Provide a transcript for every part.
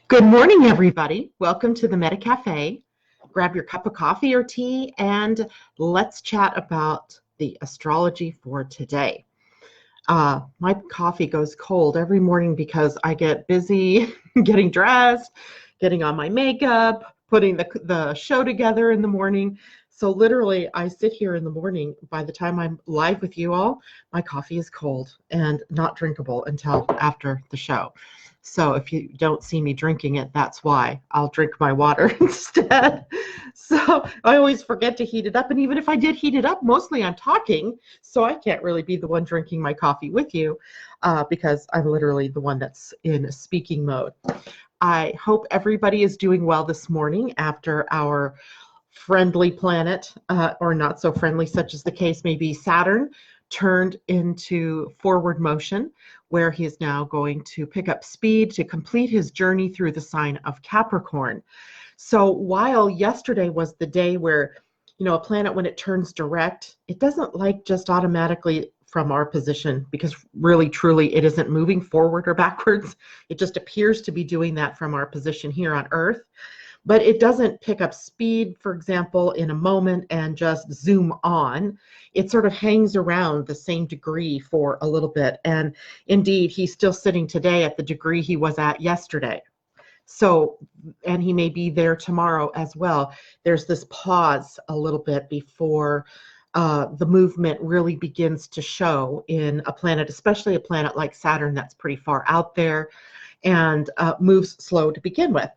Good morning, everybody. Welcome to the Meta Cafe. Grab your cup of coffee or tea and let's chat about the astrology for today. My coffee goes cold every morning because I get busy getting dressed, getting on my makeup, putting the show together in the morning. So literally, I sit here in the morning. By the time I'm live with you all, my coffee is cold and not drinkable until after the show. So if you don't see me drinking it, that's why. I'll drink my water instead. So I always forget to heat it up. And even if I did heat it up, mostly I'm talking. So I can't really be the one drinking my coffee with you because I'm literally the one that's in speaking mode. I hope everybody is doing well this morning after our friendly planet, or not so friendly, such as the case may be, Saturn, turned into forward motion, where he is now going to pick up speed to complete his journey through the sign of Capricorn. So while yesterday was the day where, a planet, when it turns direct, it doesn't like just automatically from our position, because really, truly, it isn't moving forward or backwards. It just appears to be doing that from our position here on Earth. But it doesn't pick up speed, for example, in a moment and just zoom on. It sort of hangs around the same degree for a little bit. And indeed, he's still sitting today at the degree he was at yesterday. So, and he may be there tomorrow as well. There's this pause a little bit before the movement really begins to show in a planet, especially a planet like Saturn that's pretty far out there and moves slow to begin with.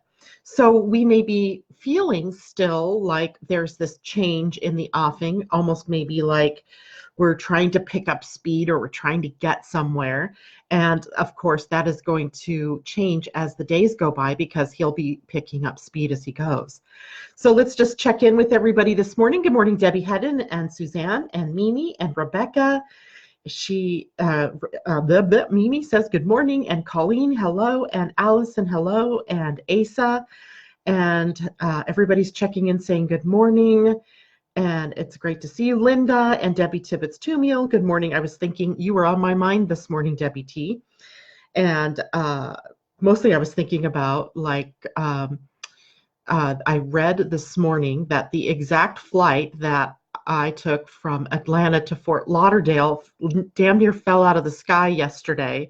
So we may be feeling still like there's this change in the offing, almost maybe like we're trying to pick up speed or we're trying to get somewhere. And of course, that is going to change as the days go by because he'll be picking up speed as he goes. So let's just check in with everybody this morning. Good morning, Debbie Hedden and Suzanne and Mimi and Rebecca. Mimi says good morning, and Colleen, hello, and Allison, hello, and Asa, and everybody's checking in saying good morning, and it's great to see you. Linda and Debbie Tibbetts-Tumiel, good morning. I was thinking you were on my mind this morning, Debbie T, and mostly I was thinking about I read this morning that the exact flight that I took from Atlanta to Fort Lauderdale damn near fell out of the sky yesterday.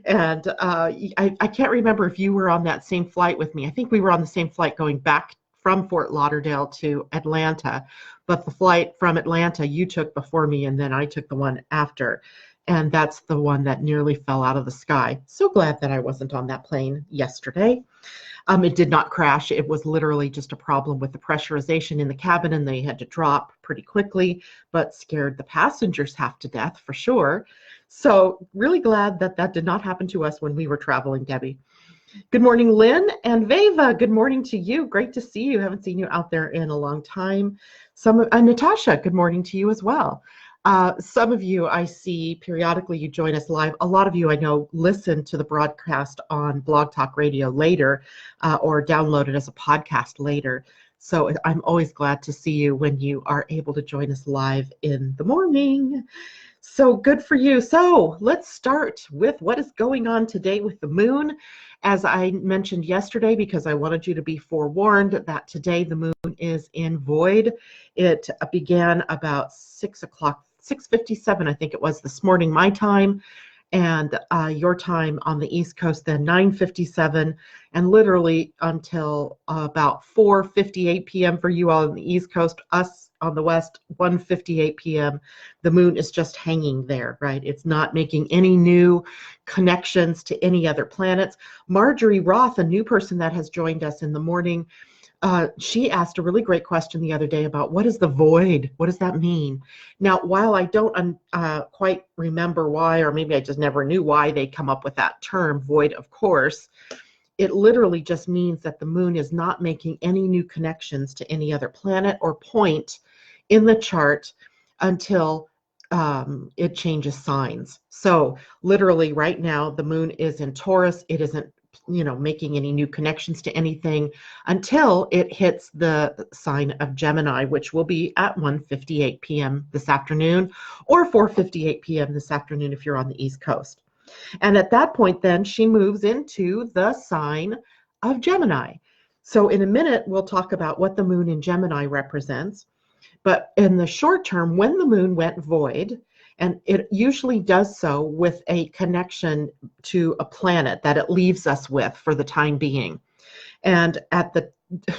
And I can't remember if you were on that same flight with me. I think we were on the same flight going back from Fort Lauderdale to Atlanta. But the flight from Atlanta you took before me, and then I took the one after. And that's the one that nearly fell out of the sky. So glad that I wasn't on that plane yesterday. It did not crash. It was literally just a problem with the pressurization in the cabin, and they had to drop pretty quickly, but scared the passengers half to death for sure. So really glad that that did not happen to us when we were traveling, Debbie. Good morning, Lynn and Veva. Good morning to you. Great to see you. Haven't seen you out there in a long time. Natasha, good morning to you as well. Some of you I see periodically you join us live. A lot of you I know listen to the broadcast on Blog Talk Radio later or download it as a podcast later. So I'm always glad to see you when you are able to join us live in the morning. So good for you. So let's start with what is going on today with the moon. As I mentioned yesterday, because I wanted you to be forewarned that today the moon is in void. It began about 6:57, I think it was this morning, my time, and your time on the East Coast then 9:57, and literally until about 4:58 p.m. for you all on the East Coast, us on the West, 1:58 p.m. The moon is just hanging there, right? It's not making any new connections to any other planets. Marjorie Roth, a new person that has joined us in the morning, she asked a really great question the other day about what is the void? What does that mean? Now, while I don't quite remember why, or maybe I just never knew why they come up with that term, void, of course, it literally just means that the moon is not making any new connections to any other planet or point in the chart until it changes signs. So literally right now, the moon is in Taurus. It isn't making any new connections to anything until it hits the sign of Gemini, which will be at 1:58 p.m. this afternoon or 4:58 p.m. this afternoon if you're on the East Coast. And at that point, then she moves into the sign of Gemini. So in a minute, we'll talk about what the moon in Gemini represents. But in the short term, when the moon went void, and it usually does so with a connection to a planet that it leaves us with for the time being. And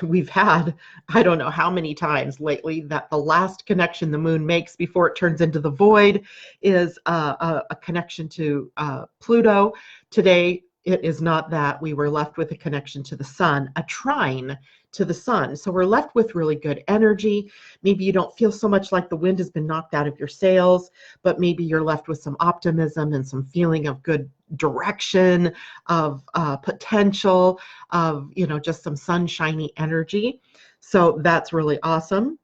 we've had, I don't know how many times lately, that the last connection the moon makes before it turns into the void is a connection to Pluto. Today, it is not that. We were left with a connection to the sun, a trine to the sun. So we're left with really good energy. Maybe you don't feel so much like the wind has been knocked out of your sails, but maybe you're left with some optimism and some feeling of good direction, of potential, of, just some sunshiny energy. So that's really awesome.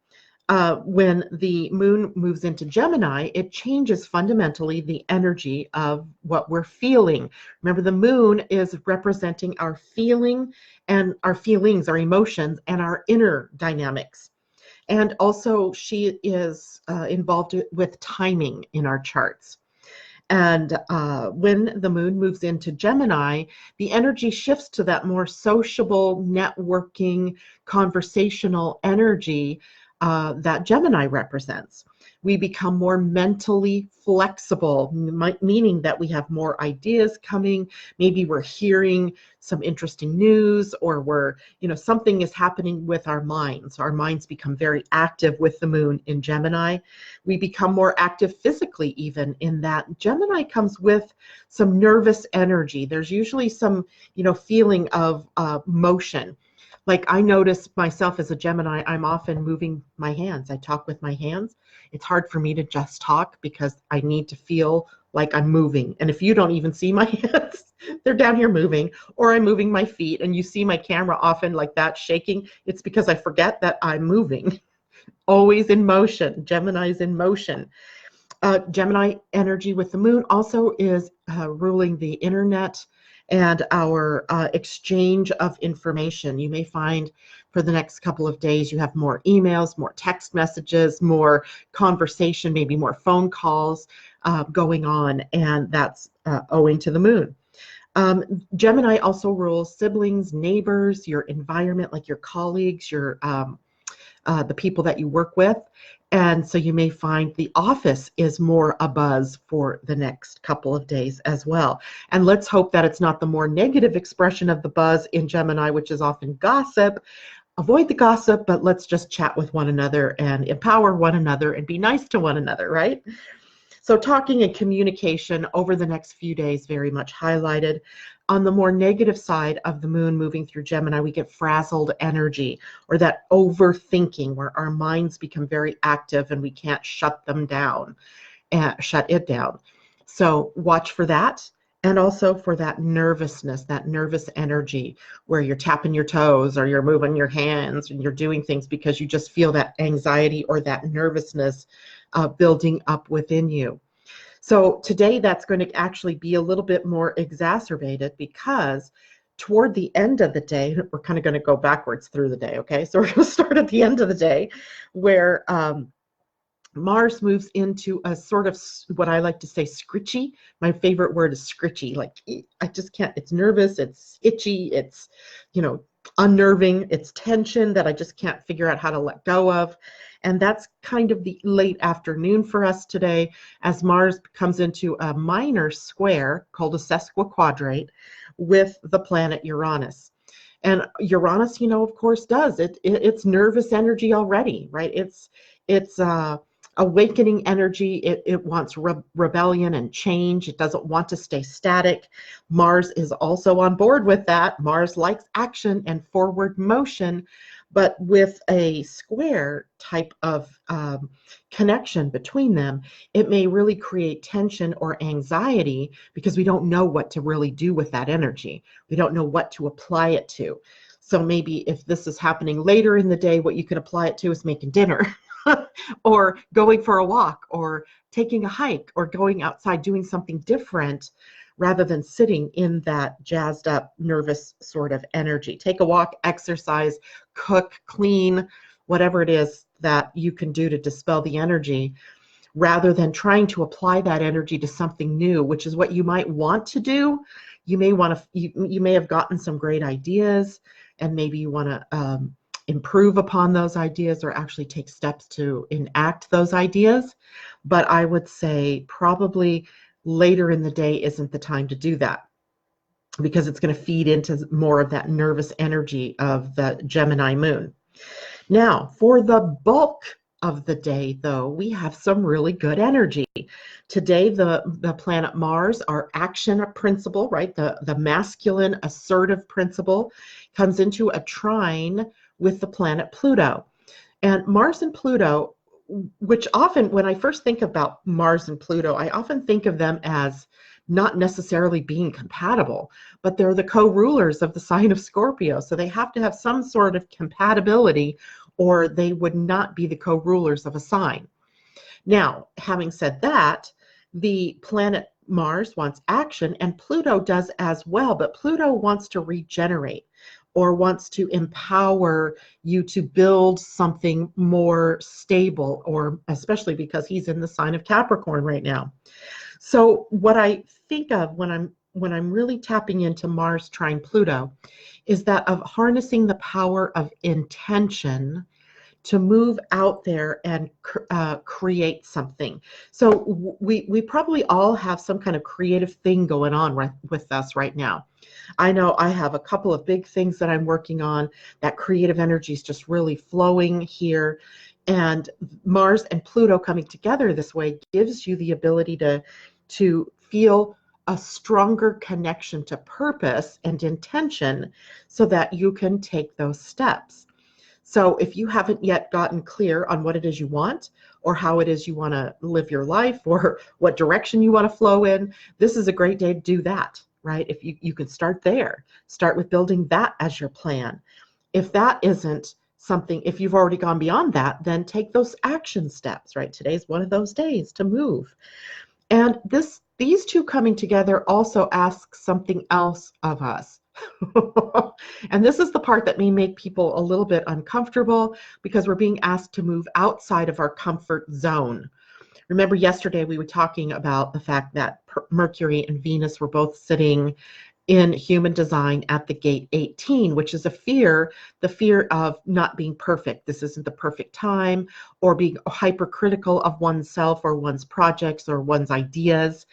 When the moon moves into Gemini, it changes fundamentally the energy of what we're feeling. Remember, the moon is representing our feeling and our feelings, our emotions, and our inner dynamics. And also, she is involved with timing in our charts. And when the moon moves into Gemini, the energy shifts to that more sociable, networking, conversational energy that Gemini represents. We become more mentally flexible, meaning that we have more ideas coming. Maybe we're hearing some interesting news, or something is happening with our minds. Our minds become very active with the moon in Gemini. We become more active physically, even in that Gemini comes with some nervous energy. There's usually some, feeling of motion. Like, I notice myself as a Gemini, I'm often moving my hands. I talk with my hands. It's hard for me to just talk because I need to feel like I'm moving. And if you don't even see my hands, they're down here moving, or I'm moving my feet, and you see my camera often like that shaking, it's because I forget that I'm moving. Always in motion. Gemini's in motion. Gemini energy with the moon also is ruling the internet and our exchange of information. You may find for the next couple of days you have more emails, more text messages, more conversation, maybe more phone calls going on, and that's owing to the moon. Gemini also rules siblings, neighbors, your environment, like your colleagues, your the people that you work with. And so you may find the office is more abuzz for the next couple of days as well. And let's hope that it's not the more negative expression of the buzz in Gemini, which is often gossip. Avoid the gossip, but let's just chat with one another and empower one another and be nice to one another, right? So talking and communication over the next few days very much highlighted. On the more negative side of the moon moving through Gemini, we get frazzled energy, or that overthinking where our minds become very active and we can't shut it down. So watch for that. And also for that nervousness, that nervous energy where you're tapping your toes or you're moving your hands and you're doing things because you just feel that anxiety or that nervousness building up within you. So today that's going to actually be a little bit more exacerbated because toward the end of the day, we're kind of going to go backwards through the day, okay? So we're going to start at the end of the day where Mars moves into a sort of what I like to say scritchy. My favorite word is scritchy. Like, I just can't, it's nervous, it's itchy, it's, unnerving, it's tension that I just can't figure out how to let go of. And that's kind of the late afternoon for us today as Mars comes into a minor square called a sesquiquadrate with the planet Uranus. And Uranus, of course, does it's nervous energy already, right? It's awakening energy. It wants rebellion and change. It doesn't want to stay static. Mars is also on board with that. Mars likes action and forward motion, but with a square type of connection between them, it may really create tension or anxiety because we don't know what to really do with that energy. We don't know what to apply it to. So maybe if this is happening later in the day, what you can apply it to is making dinner. Or going for a walk, or taking a hike, or going outside doing something different rather than sitting in that jazzed up, nervous sort of energy. Take a walk, exercise, cook, clean, whatever it is that you can do to dispel the energy, rather than trying to apply that energy to something new, which is what you might want to do. You may want to, you may have gotten some great ideas, and maybe you want to improve upon those ideas or actually take steps to enact those ideas. But I would say probably later in the day isn't the time to do that, because it's going to feed into more of that nervous energy of the Gemini moon. Now, for the bulk of the day, though, we have some really good energy. Today, the planet Mars, our action principle, right, the masculine assertive principle, comes into a trine with the planet Pluto. And Mars and Pluto, which often, when I first think about Mars and Pluto, I often think of them as not necessarily being compatible, but they're the co-rulers of the sign of Scorpio. So they have to have some sort of compatibility, or they would not be the co-rulers of a sign. Now, having said that, the planet Mars wants action, and Pluto does as well, but Pluto wants to regenerate or wants to empower you to build something more stable, or especially because he's in the sign of Capricorn right now. So what I think of when I'm really tapping into Mars trine Pluto is that of harnessing the power of intention to move out there and create something. So we probably all have some kind of creative thing going on with us right now. I know I have a couple of big things that I'm working on. That creative energy is just really flowing here. And Mars and Pluto coming together this way gives you the ability to feel a stronger connection to purpose and intention so that you can take those steps. So if you haven't yet gotten clear on what it is you want, or how it is you want to live your life, or what direction you want to flow in, this is a great day to do that, right? If you can start there, start with building that as your plan. If that isn't something, if you've already gone beyond that, then take those action steps, right? Today's one of those days to move. And these two coming together also ask something else of us. And this is the part that may make people a little bit uncomfortable, because we're being asked to move outside of our comfort zone. Remember yesterday we were talking about the fact that Mercury and Venus were both sitting in human design at the gate 18, which is the fear of not being perfect. This isn't the perfect time, or being hypercritical of oneself or one's projects or one's ideas.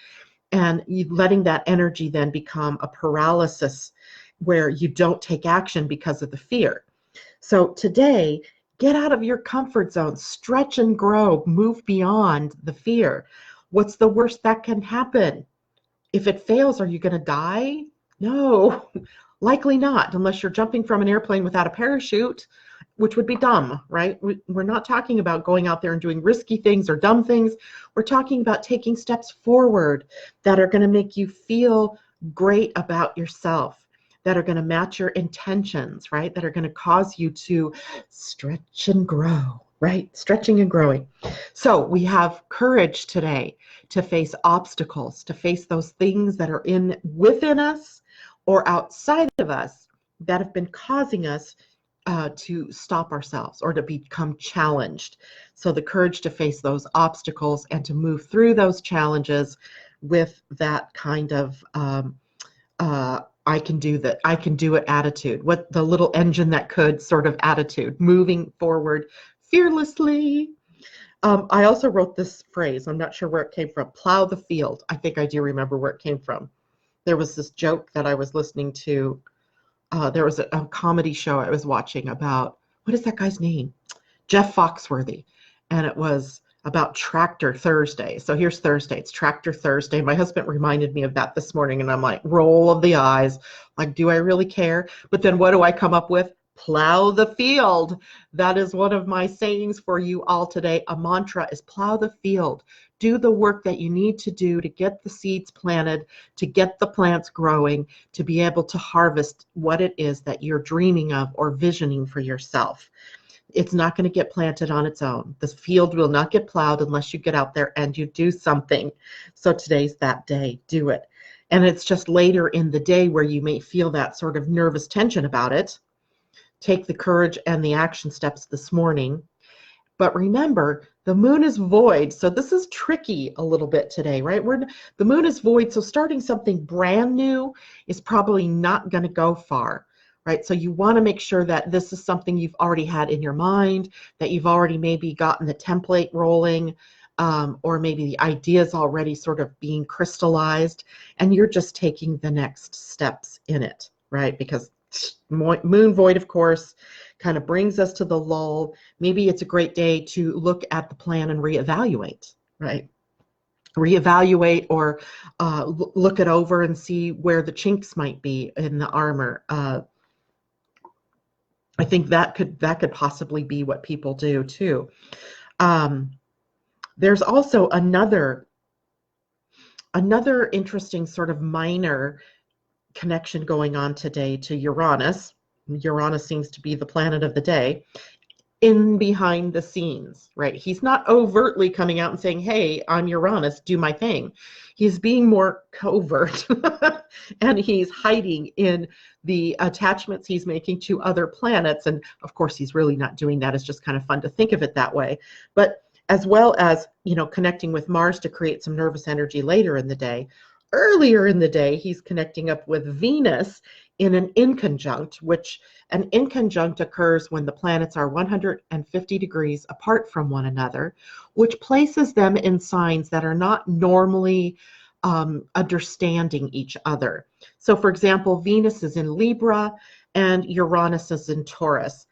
And letting that energy then become a paralysis where you don't take action because of the fear. So today, get out of your comfort zone, stretch and grow, move beyond the fear. What's the worst that can happen? If it fails, are you going to die? No, likely not, unless you're jumping from an airplane without a parachute, which would be dumb, right? We're not talking about going out there and doing risky things or dumb things. We're talking about taking steps forward that are going to make you feel great about yourself, that are going to match your intentions, right? That are going to cause you to stretch and grow, right? Stretching and growing. So we have courage today to face obstacles, to face those things that are within us or outside of us that have been causing us to stop ourselves or to become challenged. So the courage to face those obstacles and to move through those challenges with that kind of I can do that, I can do it attitude, what the little engine that could sort of attitude, moving forward fearlessly. I also wrote this phrase, I'm not sure where it came from, plow the field. I think I do remember where it came from. There was this joke that I was listening to. There was a comedy show I was watching about, what is that guy's name? Jeff Foxworthy. And it was about Tractor Thursday. So here's Thursday, it's Tractor Thursday. My husband reminded me of that this morning, and I'm like, roll of the eyes. Like, do I really care? But then what do I come up with? Plow the field. That is one of my sayings for you all today. A mantra is plow the field. Do the work that you need to do to get the seeds planted, to get the plants growing, to be able to harvest what it is that you're dreaming of or visioning for yourself. It's not going to get planted on its own. The field will not get plowed unless you get out there and you do something. So today's that day. Do it. And it's just later in the day where you may feel that sort of nervous tension about it. Take the courage and the action steps this morning. But remember, the moon is void, so this is tricky a little bit today, right? The moon is void, so starting something brand new is probably not going to go far, right? So you want to make sure that this is something you've already had in your mind, that you've already maybe gotten the template rolling, or maybe the idea is already sort of being crystallized, and you're just taking the next steps in it, right? Because moon void, of course, kind of brings us to the lull. Maybe it's a great day to look at the plan and reevaluate, right? Reevaluate or look it over and see where the chinks might be in the armor. I think that could possibly be what people do too. There's also another interesting sort of minor connection going on today to Uranus. Uranus seems to be the planet of the day in behind the scenes, right? He's not overtly coming out and saying, hey, I'm Uranus, do my thing. He's being more covert and he's hiding in the attachments he's making to other planets. And of course, he's really not doing that. It's just kind of fun to think of it that way. But as well as, connecting with Mars to create some nervous energy later in the day. Earlier in the day, he's connecting up with Venus in an inconjunct, which an inconjunct occurs when the planets are 150 degrees apart from one another, which places them in signs that are not normally understanding each other. So, for example, Venus is in Libra and Uranus is in Taurus.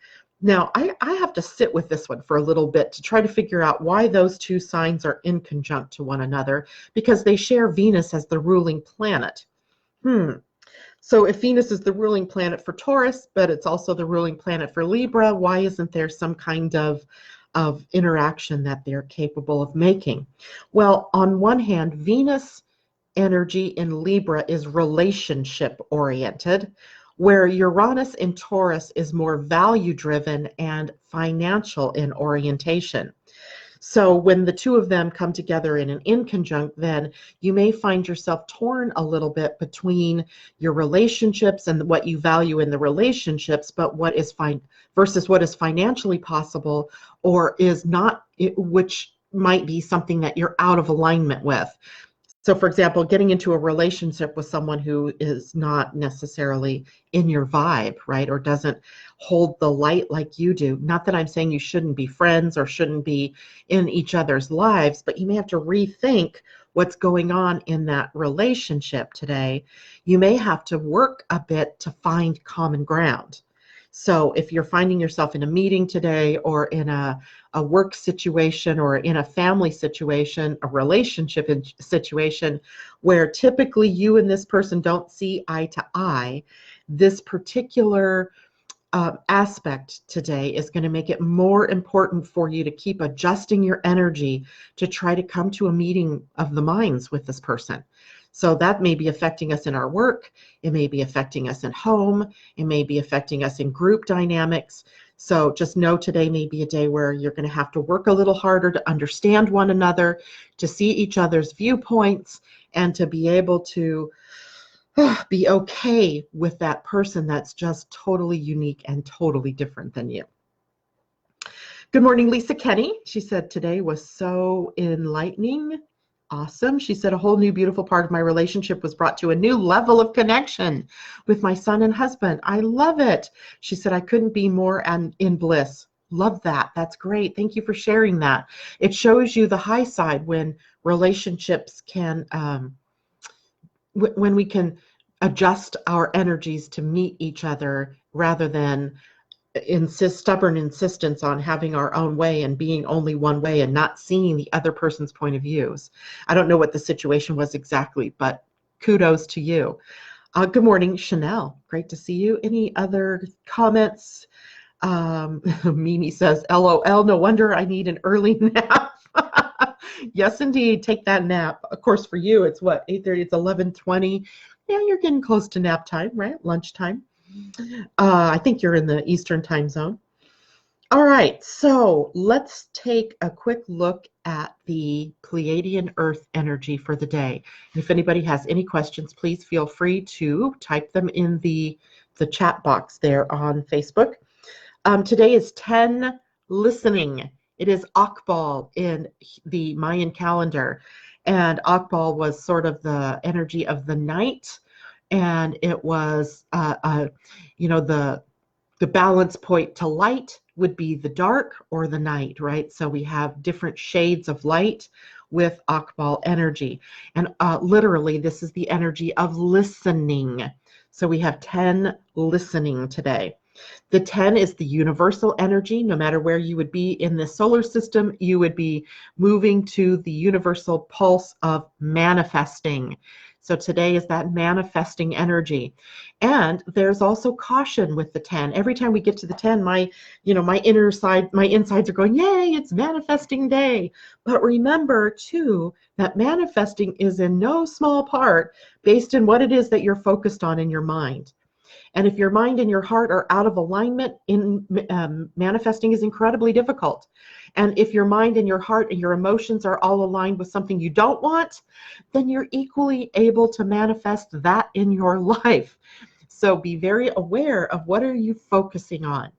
Now, I have to sit with this one for a little bit to try to figure out why those two signs are inconjunct to one another, because they share Venus as the ruling planet. So if Venus is the ruling planet for Taurus, but it's also the ruling planet for Libra, why isn't there some kind of interaction that they're capable of making? Well, on one hand, Venus energy in Libra is relationship oriented, where Uranus in Taurus is more value driven and financial in orientation. So when the two of them come together in an inconjunct, then you may find yourself torn a little bit between your relationships and what you value in the relationships, but what is fine versus what is financially possible or is not, which might be something that you're out of alignment with. So, for example, getting into a relationship with someone who is not necessarily in your vibe, right, or doesn't hold the light like you do. Not that I'm saying you shouldn't be friends or shouldn't be in each other's lives, but you may have to rethink what's going on in that relationship today. You may have to work a bit to find common ground. So if you're finding yourself in a meeting today or in a work situation or in a family situation, a relationship situation where typically you and this person don't see eye to eye, this particular aspect today is going to make it more important for you to keep adjusting your energy to try to come to a meeting of the minds with this person. So that may be affecting us in our work. It may be affecting us in home. It may be affecting us in group dynamics. So just know today may be a day where you're going to have to work a little harder to understand one another, to see each other's viewpoints, and to be able to be okay with that person that's just totally unique and totally different than you. Good morning, Lisa Kenny. She said today was so enlightening. Awesome. She said a whole new beautiful part of my relationship was brought to a new level of connection with my son and husband. I love it. She said I couldn't be more in bliss. Love that. That's great. Thank you for sharing that. It shows you the high side when relationships can, when we can adjust our energies to meet each other rather than stubborn insistence on having our own way and being only one way and not seeing the other person's point of views. I don't know what the situation was exactly, but kudos to you. Good morning, Chanel. Great to see you. Any other comments? Mimi says, LOL, no wonder I need an early nap. Yes, indeed. Take that nap. Of course, for you, it's what, 8:30, it's 11:20. Yeah, you're getting close to nap time, right? Lunchtime. I think you're in the Eastern time zone. All right, so let's take a quick look at the Pleiadian-Earth energy for the day. And if anybody has any questions, please feel free to type them in the chat box there on Facebook. Today is 10 listening It is Akbal in the Mayan calendar. And Akbal was sort of the energy of the night. And it was, the balance point to light would be the dark or the night, right? So we have different shades of light with Akbal energy. And literally, this is the energy of listening. So we have 10 listening today. The 10 is the universal energy. No matter where you would be in the solar system, you would be moving to the universal pulse of manifesting. So today is that manifesting energy. And there's also caution with the 10. Every time we get to the 10, my inner side, my insides are going, yay, it's manifesting day. But remember too, that manifesting is in no small part based on what it is that you're focused on in your mind. And if your mind and your heart are out of alignment, manifesting is incredibly difficult. And if your mind and your heart and your emotions are all aligned with something you don't want, then you're equally able to manifest that in your life. So be very aware of what are you focusing on.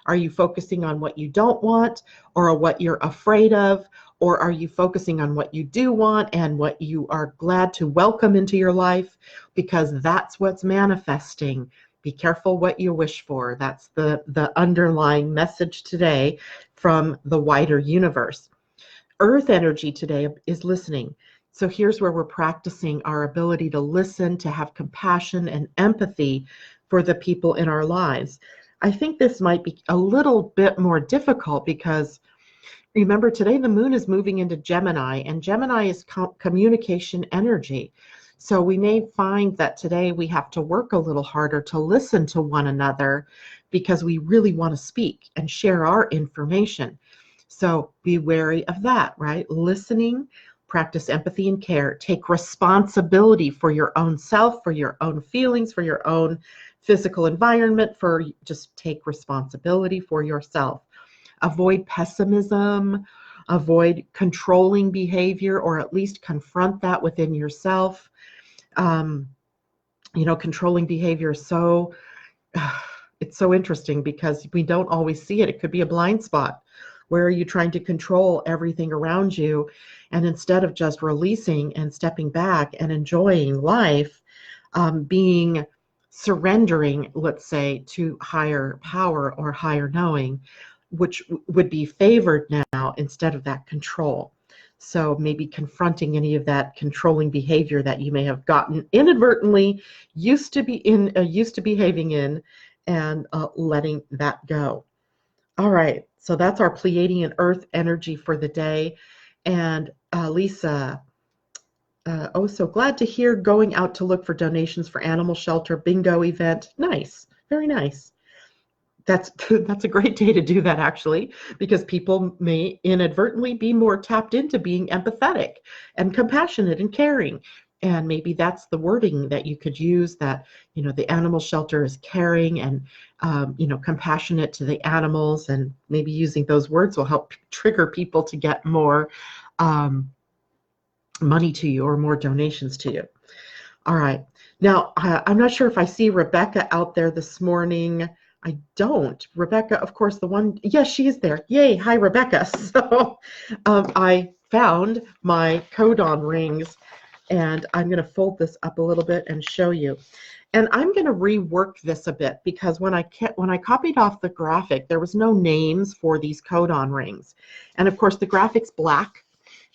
Are you focusing on what you don't want or what you're afraid of? Or are you focusing on what you do want and what you are glad to welcome into your life? Because that's what's manifesting. Be careful what you wish for. That's the underlying message today from the wider universe. Earth energy today is listening. So here's where we're practicing our ability to listen, to have compassion and empathy for the people in our lives. I think this might be a little bit more difficult because remember today the moon is moving into Gemini, and Gemini is communication energy. So we may find that today we have to work a little harder to listen to one another because we really want to speak and share our information. So be wary of that, right? Listening, practice empathy and care, take responsibility for your own self, for your own feelings, for your own physical environment, just take responsibility for yourself. Avoid pessimism, avoid controlling behavior, or at least confront that within yourself. Controlling behavior is it's so interesting because we don't always see it. It could be a blind spot. Where are you trying to control everything around you? And instead of just releasing and stepping back and enjoying life, surrendering, let's say, to higher power or higher knowing, which would be favored now instead of that control. So maybe confronting any of that controlling behavior that you may have gotten inadvertently used to behaving in, and letting that go. All right, so that's our Pleiadian-Earth energy for the day. And Lisa, so glad to hear going out to look for donations for animal shelter bingo event. Nice, very nice. That's a great day to do that, actually, because people may inadvertently be more tapped into being empathetic and compassionate and caring. And maybe that's the wording that you could use, that, the animal shelter is caring and, compassionate to the animals, and maybe using those words will help trigger people to get more money to you or more donations to you. All right. Now, I'm not sure if I see Rebecca out there this morning. I don't. Rebecca, of course, yes, she is there. Yay. Hi, Rebecca. So I found my codon rings, and I'm going to fold this up a little bit and show you. And I'm going to rework this a bit because when I copied off the graphic, there was no names for these codon rings. And of course, the graphic's black,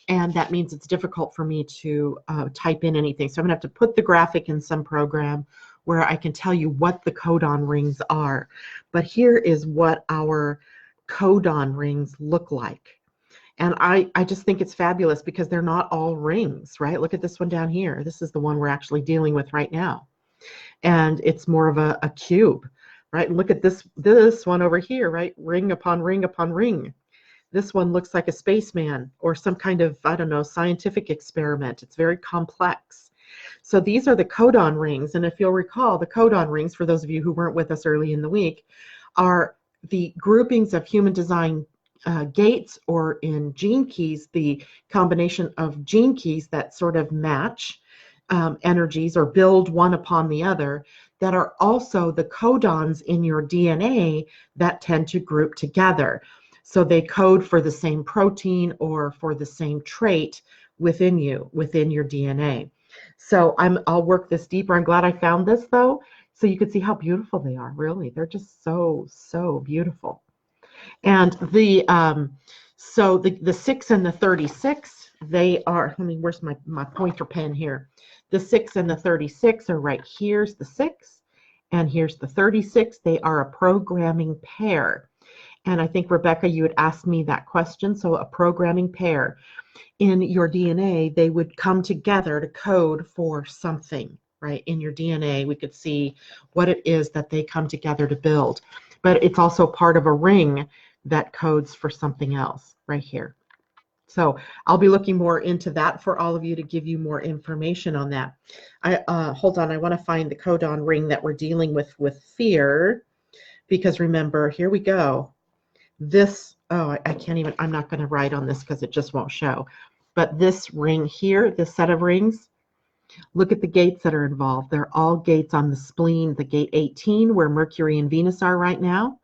and that means it's difficult for me to type in anything. So I'm going to have to put the graphic in some program where I can tell you what the codon rings are. But here is what our codon rings look like. And I just think it's fabulous because they're not all rings, right? Look at this one down here. This is the one we're actually dealing with right now. And it's more of a cube, right? And look at this one over here, right? Ring upon ring upon ring. This one looks like a spaceman or some kind of, I don't know, scientific experiment. It's very complex. So these are the codon rings. And if you'll recall, the codon rings, for those of you who weren't with us early in the week, are the groupings of human design gates, or in gene keys, the combination of gene keys that sort of match energies or build one upon the other, that are also the codons in your DNA that tend to group together. So they code for the same protein or for the same trait within you, within your DNA. So I'll work this deeper. I'm glad I found this though, so you can see how beautiful they are. Really, they're just so, so beautiful. And the 6 and the 36, they are, where's my pointer pen here? The 6 and the 36 are right. Here's the 6 and here's the 36. They are a programming pair. And I think, Rebecca, you had asked me that question. So a programming pair in your DNA, they would come together to code for something, right? In your DNA, we could see what it is that they come together to build. But it's also part of a ring that codes for something else right here. So I'll be looking more into that for all of you to give you more information on that. Hold on, I want to find the codon ring that we're dealing with fear, because remember, here we go. This, oh, I can't even, I'm not going to write on this because it just won't show. But this ring here, this set of rings, look at the gates that are involved. They're all gates on the spleen, the gate 18, where Mercury and Venus are right now.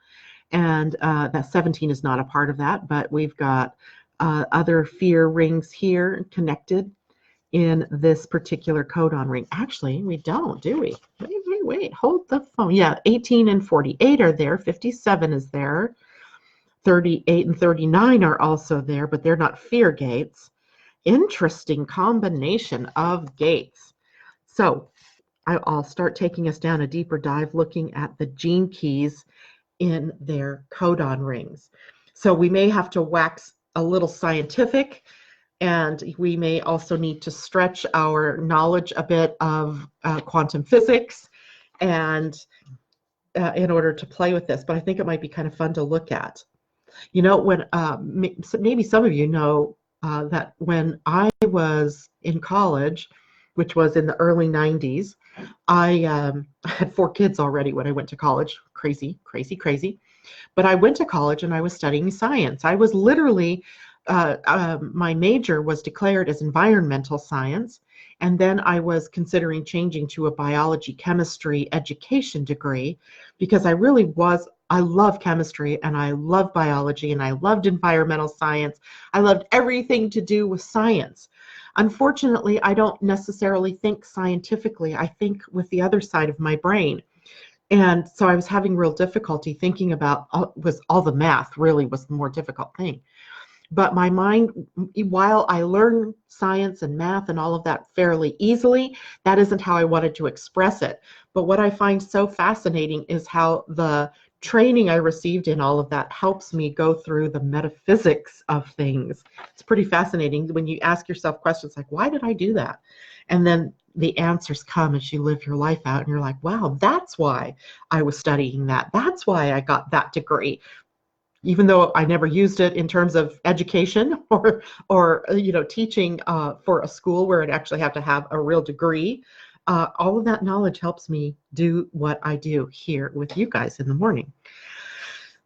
And that 17 is not a part of that, but we've got other fear rings here connected in this particular codon ring. Actually, we don't, do we? Wait, hold the phone. Yeah, 18 and 48 are there. 57 is there. 38 and 39 are also there, but they're not fear gates. Interesting combination of gates. So I'll start taking us down a deeper dive looking at the gene keys in their codon rings. So we may have to wax a little scientific, and we may also need to stretch our knowledge a bit of quantum physics and in order to play with this. But I think it might be kind of fun to look at. You know, when maybe some of you know that when I was in college, which was in the early 90s, I had 4 kids already when I went to college. Crazy, crazy, crazy. But I went to college and I was studying science. I was literally, my major was declared as environmental science. And then I was considering changing to a biology chemistry education degree because I love chemistry and I love biology and I loved environmental science. I loved everything to do with science. Unfortunately, I don't necessarily think scientifically. I think with the other side of my brain. And so I was having real difficulty thinking about all the math really was the more difficult thing. But my mind, while I learned science and math and all of that fairly easily, that isn't how I wanted to express it. But what I find so fascinating is how the training I received in all of that helps me go through the metaphysics of things. It's pretty fascinating when you ask yourself questions like, why did I do that? And then the answers come as you live your life out and you're like, wow, that's why I was studying that. That's why I got that degree. Even though I never used it in terms of education or teaching for a school where I'd actually have to have a real degree, all of that knowledge helps me do what I do here with you guys in the morning.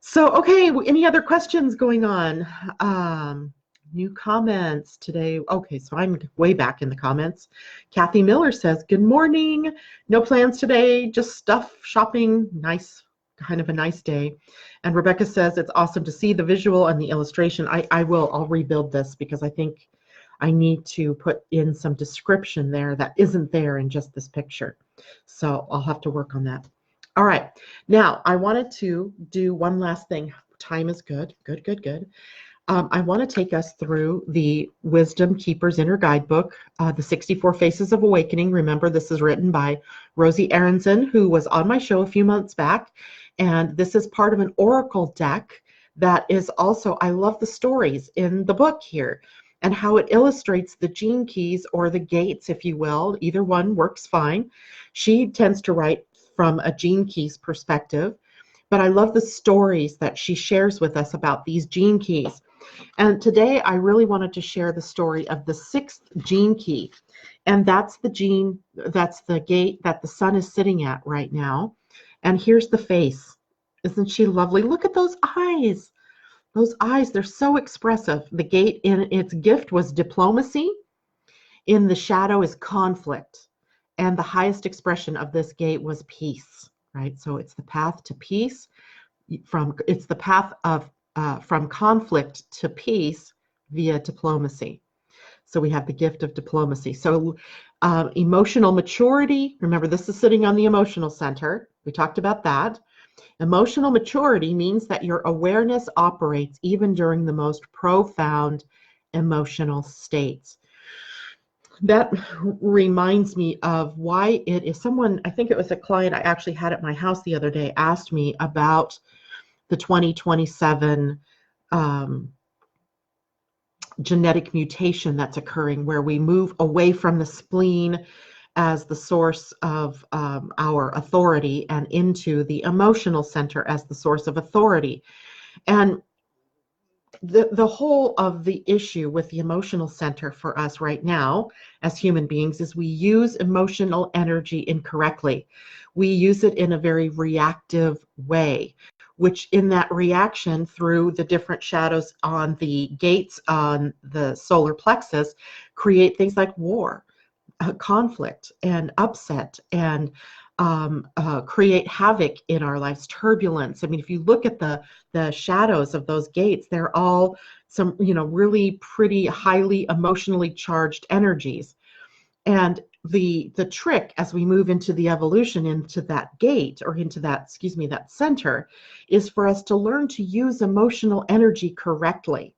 So, okay, any other questions going on? New comments today. Okay, so I'm way back in the comments. Kathy Miller says, good morning. No plans today, just stuff, shopping, nice, kind of a nice day. And Rebecca says, it's awesome to see the visual and the illustration. I'll rebuild this because I think I need to put in some description there that isn't there in just this picture. So I'll have to work on that. All right, now I wanted to do one last thing. Time is good, good, good, good. I want to take us through the Wisdom Keeper's Inner Guidebook, the 64 Faces of Awakening. Remember, this is written by Rosie Aronson, who was on my show a few months back. And this is part of an oracle deck that is also, I love the stories in the book here and how it illustrates the gene keys or the gates, if you will. Either one works fine. She tends to write from a gene keys perspective, but I love the stories that she shares with us about these gene keys. And today I really wanted to share the story of the 6th gene key. And that's the gate that the sun is sitting at right now. And here's the face. Isn't she lovely? Look at those eyes. Those eyes, they're so expressive. The gate in its gift was diplomacy. In the shadow is conflict. And the highest expression of this gate was peace, right? So it's the path to peace. It's the path of from conflict to peace via diplomacy. So we have the gift of diplomacy. So emotional maturity, remember this is sitting on the emotional center. We talked about that. Emotional maturity means that your awareness operates even during the most profound emotional states. That reminds me of why it is someone, I think it was a client I actually had at my house the other day, asked me about the 2027 genetic mutation that's occurring, where we move away from the spleen as the source of our authority and into the emotional center as the source of authority. And the whole of the issue with the emotional center for us right now as human beings is we use emotional energy incorrectly. We use it in a very reactive way, which in that reaction through the different shadows on the gates on the solar plexus create things like war, conflict, and upset, and create havoc in our lives, turbulence. I mean, if you look at the shadows of those gates, they're all some, really pretty highly emotionally charged energies. And the trick as we move into the evolution into that gate, or into that, that center, is for us to learn to use emotional energy correctly,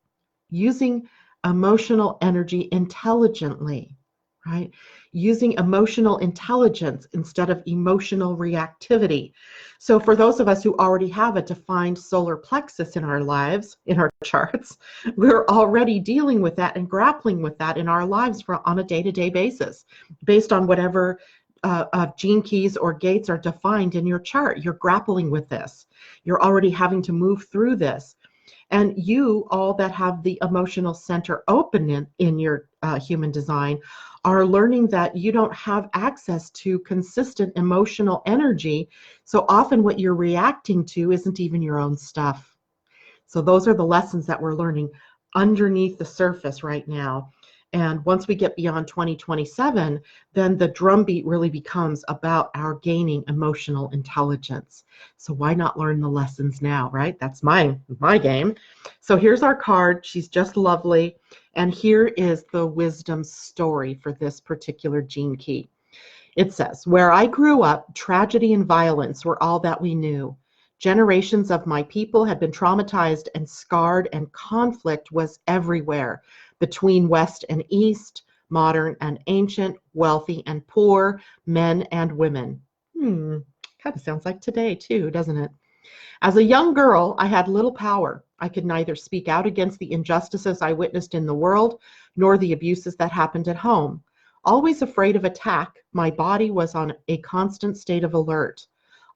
using emotional energy intelligently, right? Using emotional intelligence instead of emotional reactivity. So for those of us who already have a defined solar plexus in our lives, in our charts, we're already dealing with that and grappling with that in our lives on a day-to-day basis, based on whatever gene keys or gates are defined in your chart. You're grappling with this. You're already having to move through this. And you, all that have the emotional center open in your human design, are learning that you don't have access to consistent emotional energy. So often what you're reacting to isn't even your own stuff. So those are the lessons that we're learning underneath the surface right now. And once we get beyond 2027, then the drumbeat really becomes about our gaining emotional intelligence. So why not learn the lessons now, right? That's my game. So here's our card. She's just lovely. And here is the wisdom story for this particular gene key. It says, where I grew up, tragedy and violence were all that we knew. Generations of my people had been traumatized and scarred, and conflict was everywhere, between West and East, modern and ancient, wealthy and poor, men and women. Kind of sounds like today too, doesn't it? As a young girl, I had little power. I could neither speak out against the injustices I witnessed in the world, nor the abuses that happened at home. Always afraid of attack, my body was on a constant state of alert.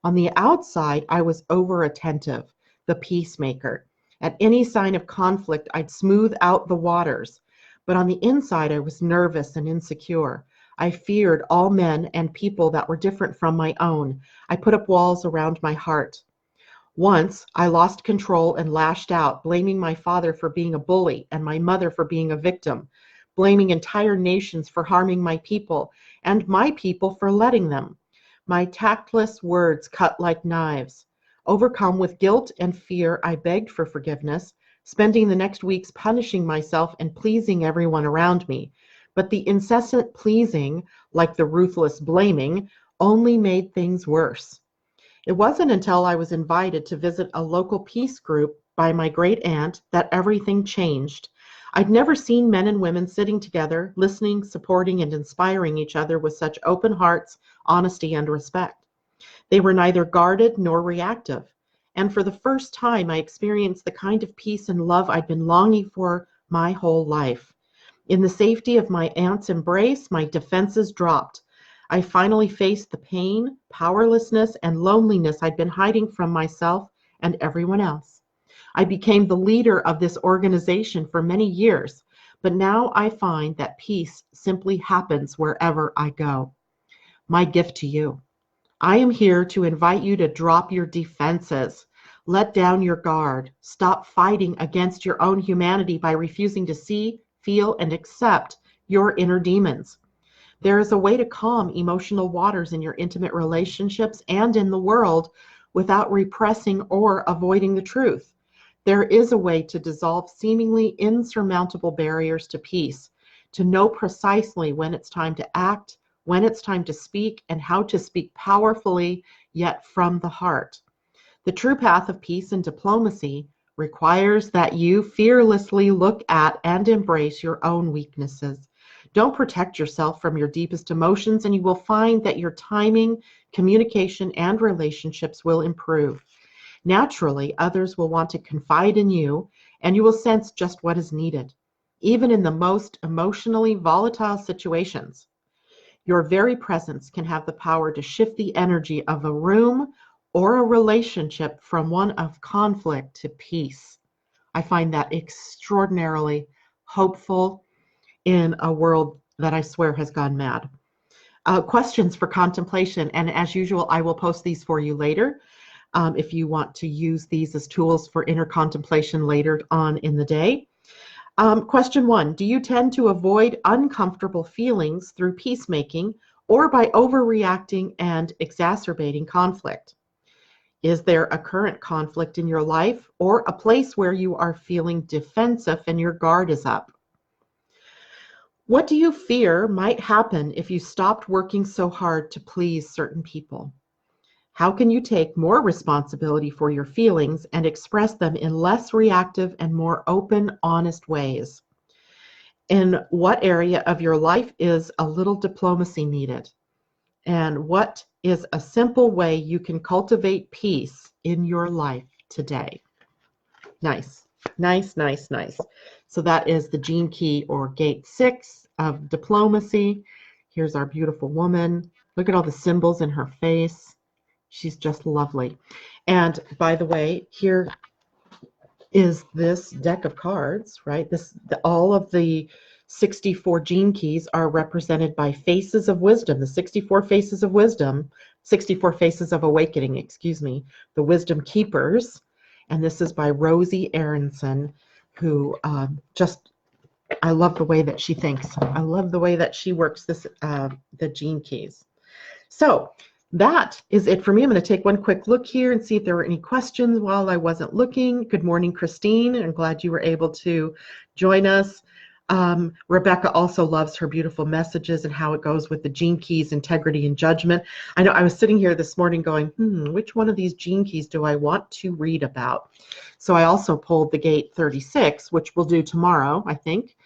On the outside, I was over-attentive, the peacemaker. At any sign of conflict, I'd smooth out the waters. But on the inside, I was nervous and insecure. I feared all men and people that were different from my own. I put up walls around my heart. Once, I lost control and lashed out, blaming my father for being a bully and my mother for being a victim, blaming entire nations for harming my people and my people for letting them. My tactless words cut like knives. Overcome with guilt and fear, I begged for forgiveness, spending the next weeks punishing myself and pleasing everyone around me. But the incessant pleasing, like the ruthless blaming, only made things worse. It wasn't until I was invited to visit a local peace group by my great aunt that everything changed. I'd never seen men and women sitting together, listening, supporting, and inspiring each other with such open hearts, honesty, and respect. They were neither guarded nor reactive. And for the first time, I experienced the kind of peace and love I'd been longing for my whole life. In the safety of my aunt's embrace, my defenses dropped. I finally faced the pain, powerlessness, and loneliness I'd been hiding from myself and everyone else. I became the leader of this organization for many years, but now I find that peace simply happens wherever I go. My gift to you. I am here to invite you to drop your defenses. Let down your guard. Stop fighting against your own humanity by refusing to see, feel, and accept your inner demons. There is a way to calm emotional waters in your intimate relationships and in the world without repressing or avoiding the truth. There is a way to dissolve seemingly insurmountable barriers to peace, to know precisely when it's time to act, when it's time to speak, and how to speak powerfully, yet from the heart. The true path of peace and diplomacy requires that you fearlessly look at and embrace your own weaknesses. Don't protect yourself from your deepest emotions, and you will find that your timing, communication, and relationships will improve. Naturally, others will want to confide in you, and you will sense just what is needed, even in the most emotionally volatile situations. Your very presence can have the power to shift the energy of a room or a relationship from one of conflict to peace. I find that extraordinarily hopeful in a world that I swear has gone mad. Questions for contemplation, and as usual, I will post these for you later. If you want to use these as tools for inner contemplation later on in the day. Question 1, do you tend to avoid uncomfortable feelings through peacemaking or by overreacting and exacerbating conflict? Is there a current conflict in your life or a place where you are feeling defensive and your guard is up? What do you fear might happen if you stopped working so hard to please certain people? How can you take more responsibility for your feelings and express them in less reactive and more open, honest ways? In what area of your life is a little diplomacy needed? And what is a simple way you can cultivate peace in your life today? Nice, nice, nice, nice. So that is the gene key or gate 6 of diplomacy. Here's our beautiful woman. Look at all the symbols in her face. She's just lovely. And by the way, here is this deck of cards, right? All of the 64 gene keys are represented by faces of wisdom, the 64 faces of wisdom, 64 faces of awakening, excuse me, the wisdom keepers. And this is by Rosie Aronson, who I love the way that she thinks. I love the way that she works the gene keys. So that is it for me. I'm going to take one quick look here and see if there were any questions while I wasn't looking. Good morning, Christine. I'm glad you were able to join us. Rebecca also loves her beautiful messages and how it goes with the gene keys, integrity, and judgment. I know I was sitting here this morning going, which one of these gene keys do I want to read about? So I also pulled the gate 36, which we'll do tomorrow, I think.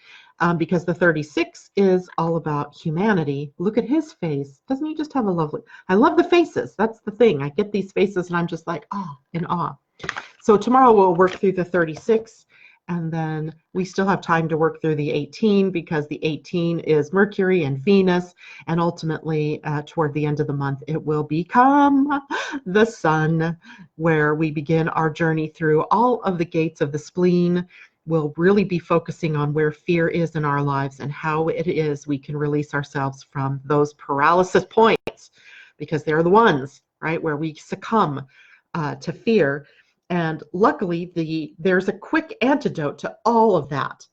Because the 36 is all about humanity. Look at his face. Doesn't he just have a lovely... I love the faces. That's the thing. I get these faces and I'm just like, oh, in awe. So tomorrow we'll work through the 36, and then we still have time to work through the 18 because the 18 is Mercury and Venus, and ultimately toward the end of the month it will become the Sun, where we begin our journey through all of the gates of the spleen. We'll really be focusing on where fear is in our lives and how it is we can release ourselves from those paralysis points, because they're the ones, right, where we succumb to fear. And luckily, there's a quick antidote to all of that.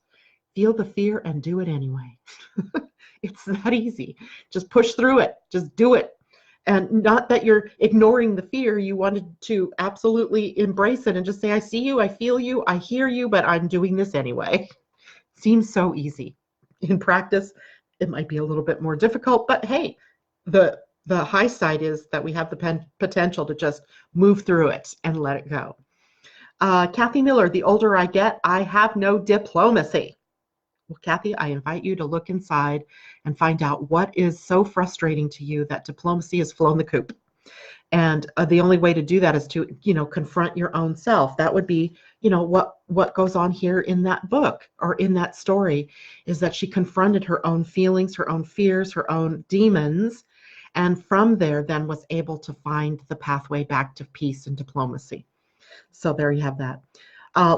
Feel the fear and do it anyway. It's that easy. Just push through it. Just do it. And not that you're ignoring the fear. You wanted to absolutely embrace it and just say, I see you, I feel you, I hear you, but I'm doing this anyway. Seems so easy. In practice, it might be a little bit more difficult, but hey, the high side is that we have the potential to just move through it and let it go. Kathy Miller, the older I get, I have no diplomacy. Well, Kathy, I invite you to look inside and find out what is so frustrating to you that diplomacy has flown the coop. And the only way to do that is to, confront your own self. That would be, what goes on here in that book or in that story is that she confronted her own feelings, her own fears, her own demons, and from there then was able to find the pathway back to peace and diplomacy. So there you have that.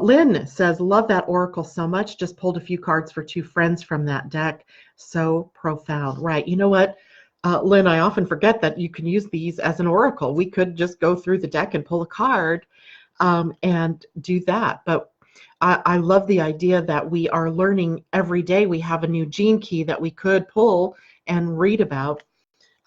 Lynn says, love that oracle so much. Just pulled a few cards for 2 friends from that deck. So profound. Right. You know what, Lynn, I often forget that you can use these as an oracle. We could just go through the deck and pull a card and do that. But I love the idea that we are learning every day. We have a new gene key that we could pull and read about.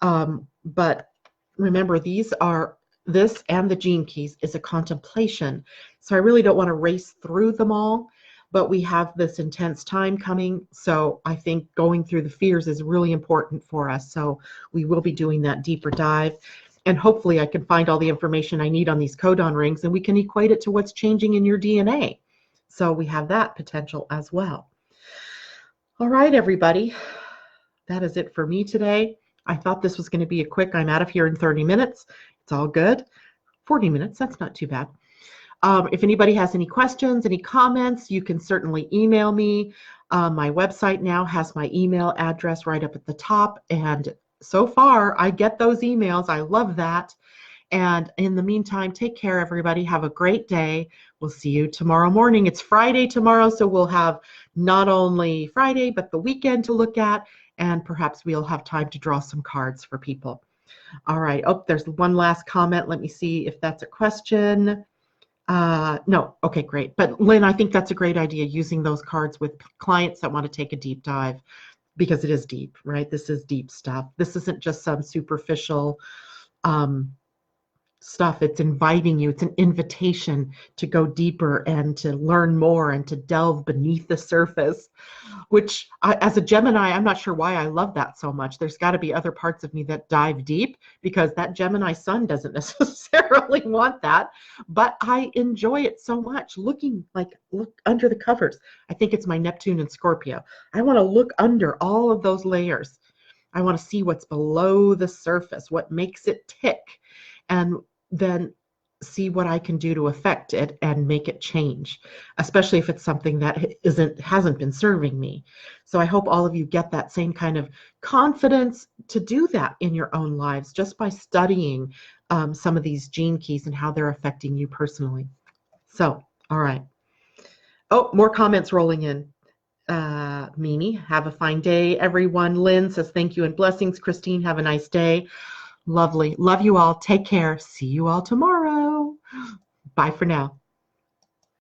But remember, these are this and the gene keys is a contemplation. So I really don't want to race through them all, but we have this intense time coming. So I think going through the fears is really important for us. So we will be doing that deeper dive. And hopefully I can find all the information I need on these codon rings, and we can equate it to what's changing in your DNA. So we have that potential as well. All right, everybody. That is it for me today. I thought this was going to be a quick, I'm out of here in 30 minutes. It's all good. 40 minutes, that's not too bad. If anybody has any questions, any comments, you can certainly email me. My website now has my email address right up at the top. And so far, I get those emails. I love that. And in the meantime, take care, everybody. Have a great day. We'll see you tomorrow morning. It's Friday tomorrow, so we'll have not only Friday, but the weekend to look at. And perhaps we'll have time to draw some cards for people. All right. Oh, there's one last comment. Let me see if that's a question. No. Okay, great. But Lynn, I think that's a great idea, using those cards with clients that want to take a deep dive, because it is deep, right? This is deep stuff. This isn't just some superficial stuff. It's inviting you. It's an invitation to go deeper and to learn more and to delve beneath the surface, which as a Gemini, I'm not sure why I love that so much. There's got to be other parts of me that dive deep, because that Gemini sun doesn't necessarily want that, but I enjoy it so much. Look under the covers. I think it's my Neptune and Scorpio. I want to look under all of those layers. I want to see what's below the surface, what makes it tick, and then see what I can do to affect it and make it change, especially if it's something that hasn't been serving me. So I hope all of you get that same kind of confidence to do that in your own lives, just by studying some of these gene keys and how they're affecting you personally. So, all right. Oh, more comments rolling in. Mimi, have a fine day, everyone. Lynn says thank you and blessings. Christine, have a nice day. Lovely. Love you all. Take care. See you all tomorrow. Bye for now.